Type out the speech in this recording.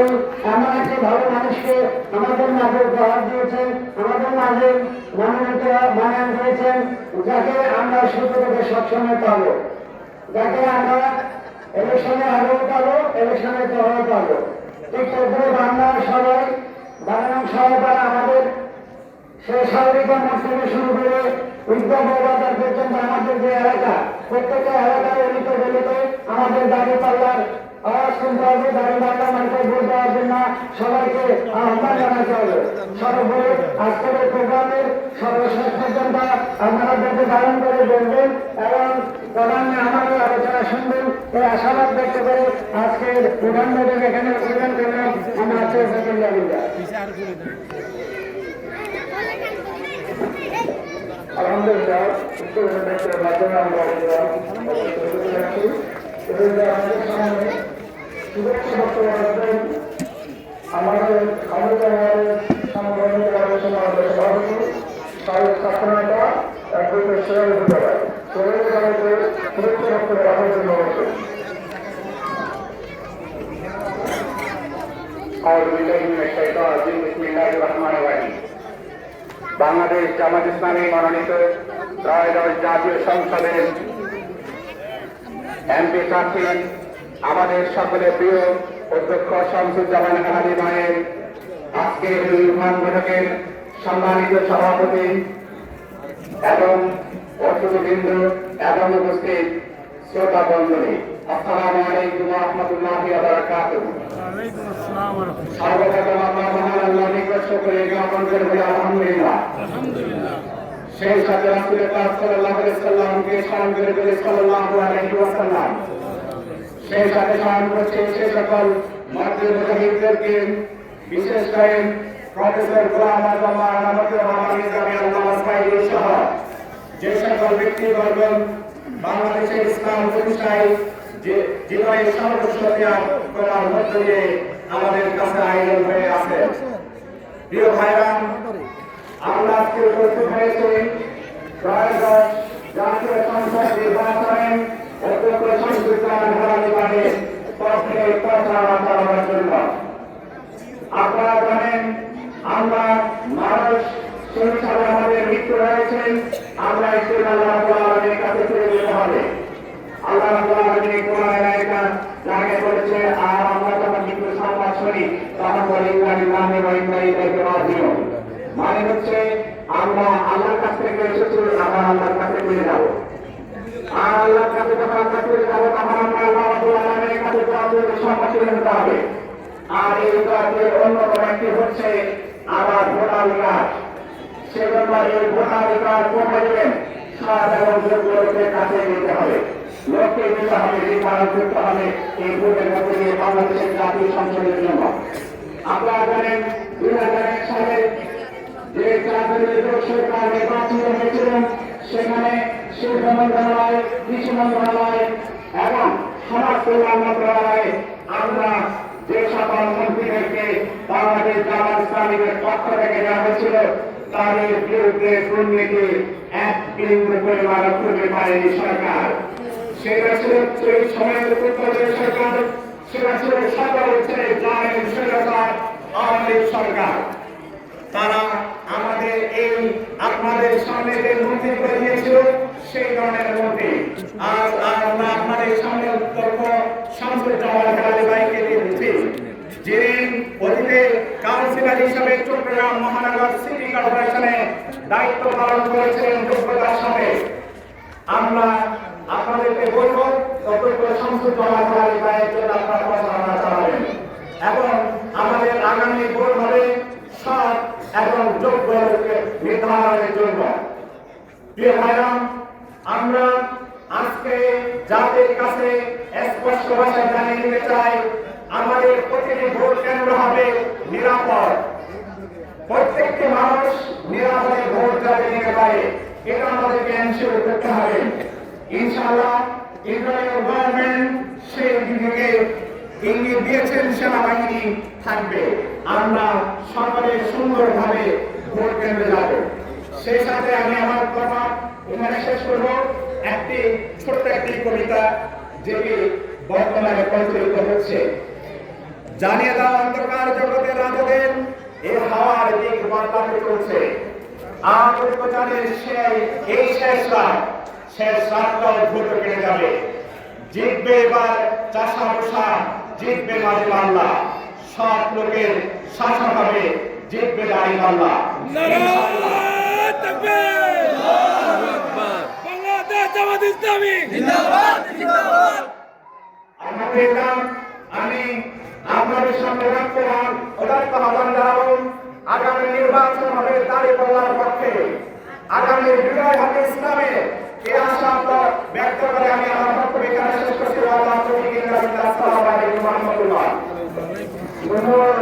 এই এমন একটি ভালো মানুষকে আমাদের মাঝে উপহার দিয়েছেন, আমাদের মাঝে মনোনয়ন দিয়েছেন, যাকে আমরা সুযোগ থেকে সবসময় পাবো, যাকে আমরা ইলেকশনে আগেও পাবো, ইলেকশনের পরেও পাবো। ঠিক তদ্রুপ বাংলার সবাই বাংলার সবাই আমাদের সেই সাগরিকা মঠ থেকে শুরু করে উদ্যোগ বাজার পর্যন্ত আমাদের যে এলাকা, প্রত্যেকটা এলাকায় অলিত গলিতে আমাদের দাবি পাল্লার আওয়াজ শুনতে হবে, দাবি পাল্লা মার্কায় ভোট দেওয়ার জন্য সবাইকে আহ্বান জানাতে হবে। সর্বোপরি আজকের প্রোগ্রামের সর্বশেষ পর্যন্ত আপনারা যাতে পালন করে বলবেন এবং প্রধানে আমাদের আলোচনা শুনবেন এই আশাবাদ ব্যক্ত করে আজকের প্রধানমন্ত্রী এখানে উদ্বোধন করলাম। আমরা আলহামদুলিল্লাহ মাধ্যমে আমরা আমাদের সামনে শুভেচ্ছা বক্তব্য রাখবেন আমাদের সাংগঠনিক আলোচনা সভাপতি সাবেক ছাত্র নেতা অ্যাডভোকেট সোহেল হুদাবাই শুভেচ্ছা বক্তব্য রাখার জন্য বলছেন। বাংলাদেশ জামাত ইসলামী মনোনীত ত্রয়োদশ জাতীয় সংসদের এমপি প্রার্থী আমাদের সকলের প্রিয় অধ্যক্ষ শামসুজ্জামান আলী ভাইয়ের আজকের নির্মাণ বৈঠকের সম্মানিত সভাপতি এবং অতিথিবৃন্দ এবং উপস্থিত শ্রোতা বন্ধনী, আসসালামু আলাইকুম ওয়া রাহমাতুল্লাহি ওয়া বারাকাতুহু। সর্বপ্রথম আমরা মহান আল্লাহর নিকট শুকরিয়া জ্ঞাপন করি, আলহামদুলিল্লাহ। সেই সাথে রাসূল পাক সাল্লাল্লাহু আলাইহি ওয়াসাল্লামকে স্মরণ করে বলি সাল্লাল্লাহু আলাইহি ওয়াসাল্লাম। সেই সাথে স্মরণ করছে সে সকল মসজিদ মুজাহিদদেরকে, বিশেষ করে প্রফেসর গোলাম আজম সহ যে সকল ব্যক্তিবর্গ বাংলাদেশের ইসলাম প্রতিষ্ঠায় যে জীবনের সর্বস্ব ত্যাগ করার মধ্য দিয়ে আমাদের কাছে আয়োজন হয়ে আছে। প্রিয় ভাইরা, আমরা আজকে উপস্থিত হয়েছি ত্রয়োদশ জাতীয় সংসদ নির্বাচনের অধ্যক্ষ শামসুজ্জামান আলী ভাইয়ের পক্ষে প্রচারণা চালানোর জন্য। আপনারা জানেন আমরা মানুষ সেই হিসাবে আমাদের মৃত্যু হয়েছে, আমরা একটু আল্লাহ রাব্বুল আলামিনের কাছে ফিরে যেতে হবে। আল্লাহ রাব্বুল আলামিন কোরআনে একটা জায়গায় বলেছে, আর আমরা যখন মৃত্যু সংবাদ শুনি তখন বলি ইন্না লিল্লাহি ওয়া ইন্না ইলাইহি রাজিউন। মানে হচ্ছে আমরা আল্লাহর কাছ থেকে এসেছি, আমরা আল্লাহর কাছে ফিরে যাব। আর আল্লাহর কাছে যখন আমরা ফিরে যাব তখন আমরা আল্লাহ রাব্বুল আলামিনের কাছে সম্মানিত হতে হবে। আর এই কাজের অন্যতম একটি হচ্ছে আবার ভোটাধিকার। সেজন্য এই ভোটাধিকার কোথায় দেবেন? সৎ এবং যোগ্য লোকের কাছে নিতে হবে, লোককে দিতে হবে, নির্ধারণ করতে হবে এই ভোটের মধ্যে দিয়ে বাংলাদেশের জাতীয় সংসদের জন্য। আপনারা জানেন 2001 সালে যে জাতীয় সরকার নির্বাচিত হয়েছিলেন, সেখানে শিল্প মন্ত্রণালয়, কৃষি মন্ত্রণালয় এবং সমাজ কল্যাণ মন্ত্রণালয়ে আমরা যে সকল মন্ত্রীদেরকে বাংলাদেশ জামাত ইসলামীর পক্ষ থেকে দেওয়া হয়েছিল, তাদের বিরুদ্ধে দুর্নীতি এক বিন্দু পরিমাণ করতে পারেনি সরকার। সেটা ছিল সেই সময়ের উত্তরের সরকার, সেটা ছিল সকল জাতীয় সরকার, আওয়ামী লীগ সরকার। তারা আমাদের এই আপনাদের সামনে যে মন্ত্রী করে দিয়েছিল সেই ধরনের মন্ত্রী আজ আমরা আপনাদের সামনে অধ্যক্ষ শামসুজ্জামান আলী ভাইকে দিয়েছি, যিনি অতীতে কাউন্সিলর হিসেবে চট্টগ্রাম মহানগর সিটি কর্পোরেশনে দায়িত্ব পালন করেছিলেন যোগ্যতার সাথে। আমরা আপনাদেরকে বলব অধ্যক্ষ শামসুজ্জামান আলী ভাইয়ের জন্য আপনারা প্রচারণা চালাবেন এবং আমাদের আগামী ভোট হবে সৎ এবং যোগ্য লোককে নির্ধারণের জন্য। প্রিয় ভাইরা, আমরা আজকে জাতির কাছে স্পষ্ট ভাষায় জানিয়ে দিতে চাই, আমাদের প্রতিটি ভোট কেন্দ্র হবে নিরাপদ। প্রত্যেকটি মানুষ নিরাপদে ভোট যাতে দিতে পারে, এটা আমাদেরকে এনশিওর করতে হবে। ইনশাআল্লাহ ইসরায়েল গভর্নমেন্ট সেই দিকে ইঙ্গিত দিয়েছেন, সেনাবাহিনী থাকবে। আমরা সকলে সুন্দরভাবে ভোট কেন্দ্রে যাব। সেই সাথে আমি আমার কথা এখানে শেষ করব একটি ছোট্ট একটি কবিতা, যেটি বর্তমানে প্রচলিত হচ্ছে। জানিয়ে দাও অন্ধকার জগতের রাজাদের এই হাওয়ার দিক বদলাতে চলছে। আন্তরিক জানের এই শেষ রাতটাও দ্রুত কেটে যাবে। জিতবে এবার চাষা বসা, জিতবে মাঝে মাল্লা, সব লোকের শাসন হবে, জিতবে দাঁড়ি মাল্লা। আমি আপনাদের সামনে রাখলাম উদাত্ত আহ্বান জানাবো, আগামী নির্বাচন হবে দাঁড়িপাল্লার পক্ষে, আগামী বিজয় হবে ইসলামে। এই আশা ব্যক্ত করে আমি আমার বক্তব্য এখানে শেষ করছি। আসসালামু আলাইকুম ওয়া রাহমাতুল্লাহ। ধন্যবাদ।